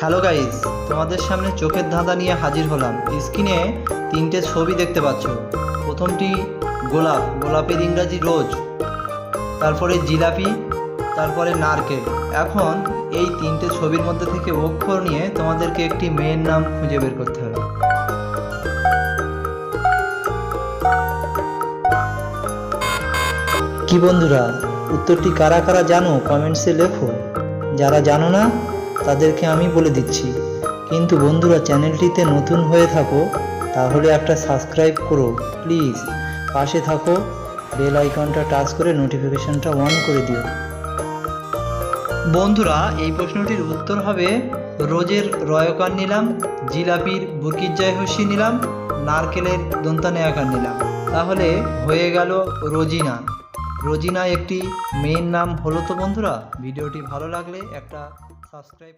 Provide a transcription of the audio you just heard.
Hello guys, তোমাদের সামনে চোখের ধাঁধা নিয়ে হাজির হলাম। স্ক্রিনে তিনটে ছবি দেখতে পাচ্ছ। প্রথমটি গোলাপ, গোলাপের ইংরাজি রোজ, তারপরে জিলাপি, তারপরে নারকেল। এখন এই তিনটে ছবির মধ্যে থেকে অক্ষর নিয়ে তোমাদেরকে একটি মেয়ের নাম খুঁজে বের করতে হবে। কি বন্ধুরা, উত্তরটি কারা কারা জানো কমেন্টসে লেখো। যারা জানো না তাদেরকে আমি বলে দিচ্ছি। কিন্তু বন্ধুরা, চ্যানেলটিতে নতুন হয়ে থাকো তাহলে একটা সাবস্ক্রাইব করো প্লিজ। পাশে থাকো, বেল আইকনটা টাচ করে নোটিফিকেশনটা অন করে দিও। বন্ধুরা, এই প্রশ্নটির উত্তর হবে রোজের রয়কার নিলাম, জিলাপির বুরকির জয় হস্যি নিলাম, নারকেলের দন্তানে আকার নিলাম। তাহলে হয়ে গেল রোজিনা। রোজিনা একটি মেয়ের নাম হলো। তো বন্ধুরা, ভিডিওটি ভালো লাগলে একটা সাবস্ক্রাইব